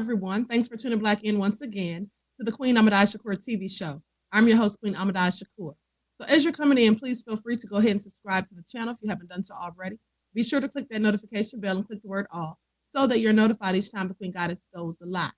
everyone. Thanks for tuning back in once again to the Queen Ahmadiyyah Shakur TV show. I'm your host, Queen Ahmadiyyah Shakur. So as you're coming in, please feel free to go ahead and subscribe to the channel if you haven't done so already. Be sure to click that notification bell and click the word all so that you're notified each time the Queen Goddess goes live.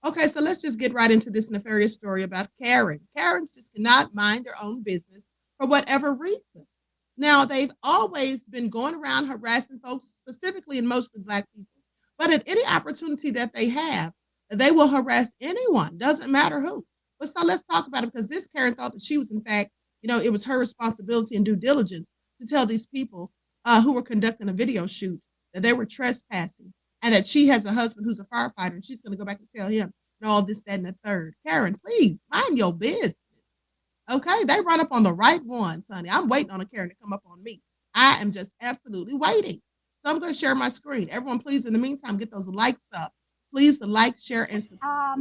Okay, so let's just get right into this nefarious story about Karen. Karens just cannot mind their own business for whatever reason. Now, they've always been going around harassing folks, specifically and mostly Black people. But at any opportunity that they have, they will harass anyone, doesn't matter who. But so let's talk about it, because this Karen thought that she was, in fact, it was her responsibility and due diligence to tell these people who were conducting a video shoot that they were trespassing and that she has a husband who's a firefighter and she's going to go back and tell him and all this, that, and the third. Karen, please mind your business. Okay, they run up on the right ones, honey. I'm waiting on a Karen to come up on me. I am just absolutely waiting. So I'm going to share my screen. Everyone, please, in the meantime, get those likes up. Please like, share, and subscribe.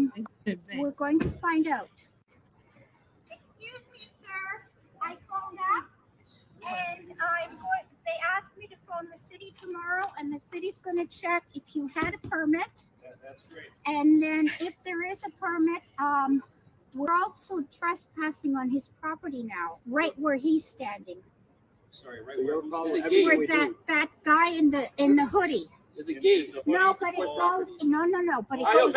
We're going to find out. Excuse me, sir. I phoned up, and they asked me to phone the city tomorrow, and the city's going to check if you had a permit. Yeah, that's great. And then if there is a permit, we're also trespassing on his property now, right where he's standing. Sorry, right where Where that guy in the hoodie. Is it gate? No, but it goes. No. But it goes.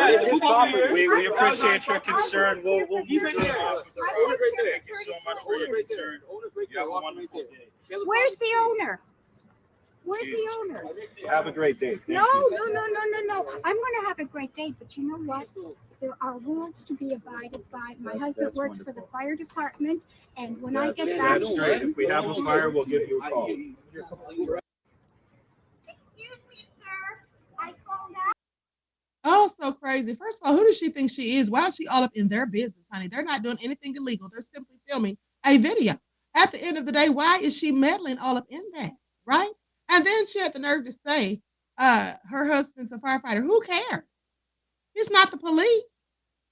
We appreciate your concern. We'll He's right there. Owner's right there. Thank you so much for your concern. Owner's right there. You have a wonderful day. Where's the owner? Where's the owner? Have a great day. No. I'm going to have a great day, but you know what? There are rules to be abided by. My husband works for the fire department, and when I get back That's right. If we have a fire, we'll give you a call. Excuse me, sir. I phoned up. Oh, so crazy. First of all, who does she think she is? Why is she all up in their business, honey? They're not doing anything illegal. They're simply filming a video. At the end of the day, why is she meddling all up in that, right? And then she had the nerve to say her husband's a firefighter. Who cares? It's not the police.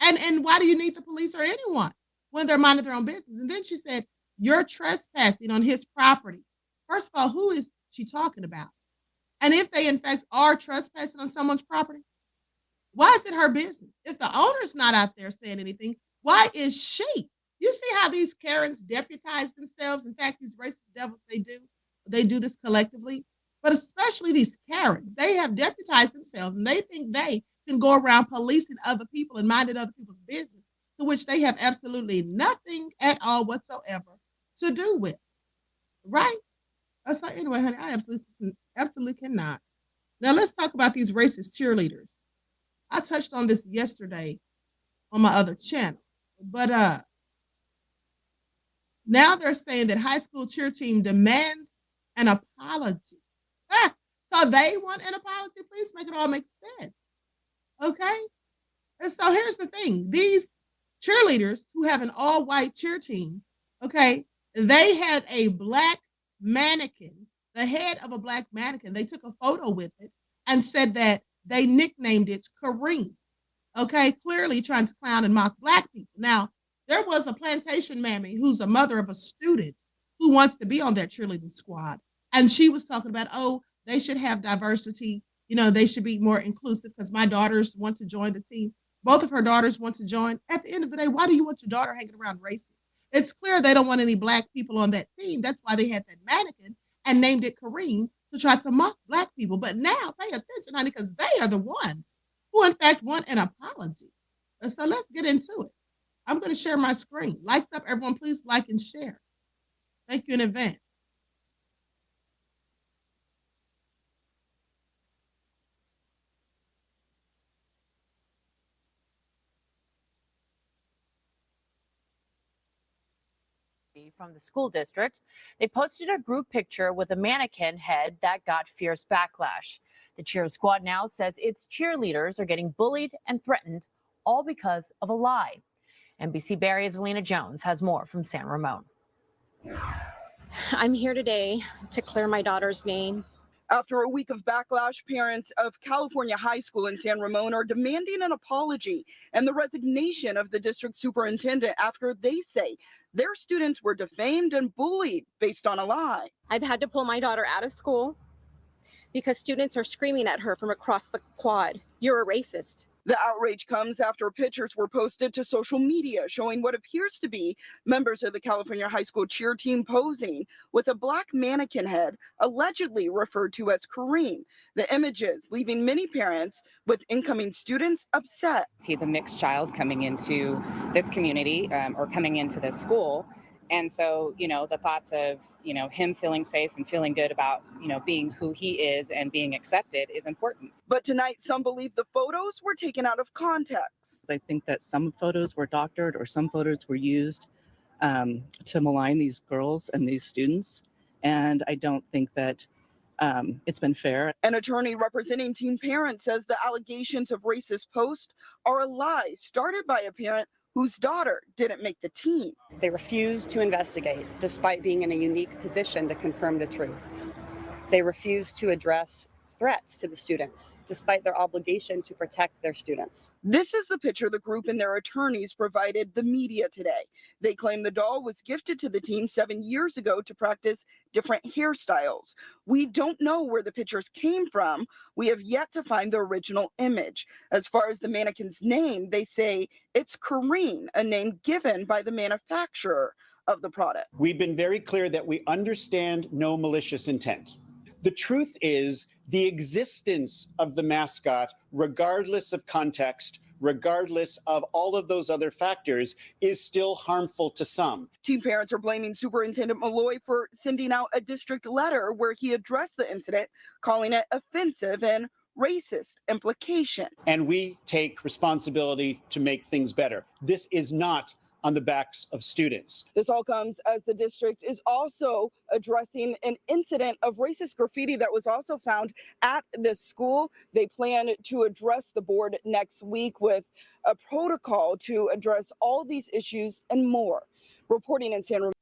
And why do you need the police or anyone when they're minding their own business? And then she said, you're trespassing on his property. First of all, who is she talking about? And if they, in fact, are trespassing on someone's property, why is it her business? If the owner's not out there saying anything, why is she? You see how these Karens deputize themselves? In fact, these racist devils, they do this collectively. But especially these Karens, they have deputized themselves and they think they can go around policing other people and minding other people's business, to which they have absolutely nothing at all whatsoever to do with. Right? So anyway, honey, I absolutely cannot. Now let's talk about these racist cheerleaders. I touched on this yesterday on my other channel, but now they're saying that high school cheer team demands an apology. So they want an apology? Please make it all make sense. Okay? And so here's the thing. These cheerleaders who have an all-white cheer team, okay, they had a Black mannequin, the head of a Black mannequin. They took a photo with it and said that they nicknamed it Kareem, okay, clearly trying to clown and mock Black people. Now, there was a plantation mammy who's a mother of a student who wants to be on that cheerleading squad. And she was talking about, oh, they should have diversity. They should be more inclusive because my daughters want to join the team. Both of her daughters want to join. At the end of the day, why do you want your daughter hanging around racist? It's clear they don't want any Black people on that team. That's why they had that mannequin and named it Kareem to try to mock Black people. But now pay attention, honey, because they are the ones who, in fact, want an apology. And so let's get into it. I'm going to share my screen. Likes up, everyone. Please like and share. Thank you in advance. From the school district, they posted a group picture with a mannequin head that got fierce backlash. The cheer squad now says its cheerleaders are getting bullied and threatened, all because of a lie. NBC Barry's Alina Jones has more from San Ramon. I'm here today to clear my daughter's name. After a week of backlash, parents of California High School in San Ramon are demanding an apology and the resignation of the district superintendent after they say their students were defamed and bullied based on a lie. I've had to pull my daughter out of school because students are screaming at her from across the quad, "You're a racist." The outrage comes after pictures were posted to social media showing what appears to be members of the California high school cheer team posing with a black mannequin head allegedly referred to as Kareem. The images leaving many parents with incoming students upset. He's a mixed child coming into this community or coming into this school. And so, the thoughts of, him feeling safe and feeling good about, being who he is and being accepted is important. But tonight, some believe the photos were taken out of context. I think that some photos were doctored or some photos were used to malign these girls and these students. And I don't think that it's been fair. An attorney representing teen parents says the allegations of racist posts are a lie started by a parent whose daughter didn't make the team. They refused to investigate, despite being in a unique position to confirm the truth. They refused to address threats to the students, despite their obligation to protect their students. This is the picture the group and their attorneys provided the media today. They claim the doll was gifted to the team 7 years ago to practice different hairstyles. We don't know where the pictures came from. We have yet to find the original image. As far as the mannequin's name, they say it's Kareem, a name given by the manufacturer of the product. We've been very clear that we understand no malicious intent. The truth is, the existence of the mascot, regardless of context, regardless of all of those other factors, is still harmful to some. Teen parents are blaming Superintendent Malloy for sending out a district letter where he addressed the incident, calling it offensive and racist implication. And we take responsibility to make things better. This is not on the backs of students. This all comes as the district is also addressing an incident of racist graffiti that was also found at this school. They plan to address the board next week with a protocol to address all these issues and more. Reporting in San Ramon.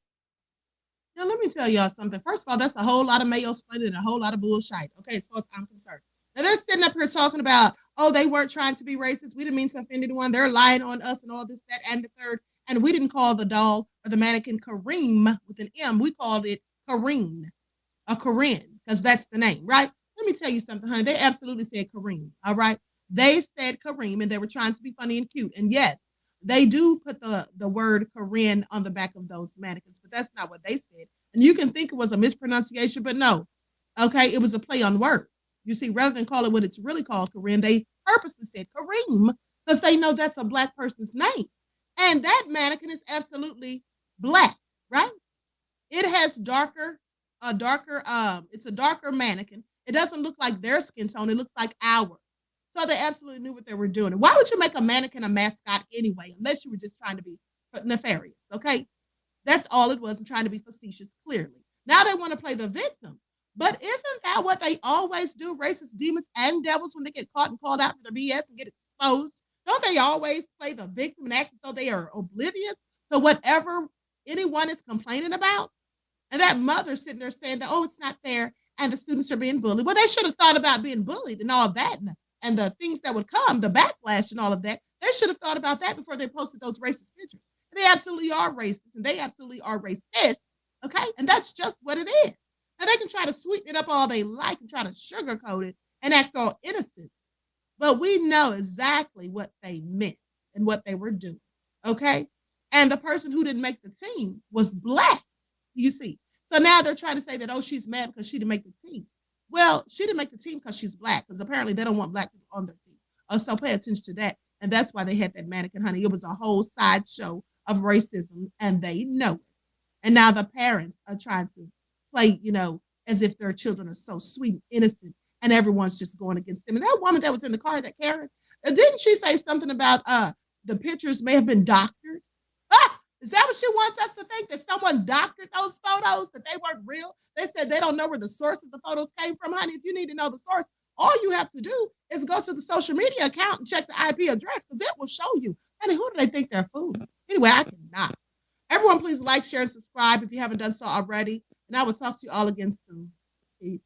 Now, let me tell y'all something. First of all, that's a whole lot of mayo splitting and a whole lot of bullshit. Okay, as far as I'm concerned. Now, they're sitting up here talking about, oh, they weren't trying to be racist. We didn't mean to offend anyone. They're lying on us and all this, that, and the third. And we didn't call the doll or the mannequin Kareem with an M. We called it Kareem, or Corinne, because that's the name, right? Let me tell you something, honey. They absolutely said Kareem, all right? They said Kareem, and they were trying to be funny and cute. And yes, they do put the word Corinne on the back of those mannequins, but that's not what they said. And you can think it was a mispronunciation, but no. Okay, it was a play on words. You see, rather than call it what it's really called, Corinne, they purposely said Kareem because they know that's a black person's name. And that mannequin is absolutely black, right? It has it's a darker mannequin. It doesn't look like their skin tone. It looks like ours. So they absolutely knew what they were doing. And why would you make a mannequin a mascot anyway, unless you were just trying to be nefarious, okay? That's all it was, and trying to be facetious, clearly. Now they want to play the victim. But isn't that what they always do, racist demons and devils, when they get caught and called out for their BS and get exposed? Don't they always play the victim and act as though they are oblivious to whatever anyone is complaining about? And that mother sitting there saying that, oh, it's not fair, and the students are being bullied. Well, they should have thought about being bullied and all that, and the things that would come, the backlash and all of that. They should have thought about that before they posted those racist pictures. They absolutely are racist, and they absolutely are racist, okay? And that's just what it is. And they can try to sweeten it up all they like and try to sugarcoat it and act all innocent. But we know exactly what they meant and what they were doing, okay? And the person who didn't make the team was black, you see. So now they're trying to say that, oh, she's mad because she didn't make the team. Well, she didn't make the team because she's black, because apparently they don't want black people on their team. So pay attention to that. And that's why they had that mannequin, honey. It was a whole sideshow of racism, and they know it. And now the parents are trying to play, as if their children are so sweet and innocent, and everyone's just going against them. And that woman that was in the car, that Karen, didn't she say something about the pictures may have been doctored? Is that what she wants us to think, that someone doctored those photos, that they weren't real? They said they don't know where the source of the photos came from, honey. If you need to know the source, all you have to do is go to the social media account and check the IP address, because it will show you. Honey, who do they think they're fooling? Anyway, I cannot. Everyone, please like, share, and subscribe if you haven't done so already. And I will talk to you all again soon. Peace.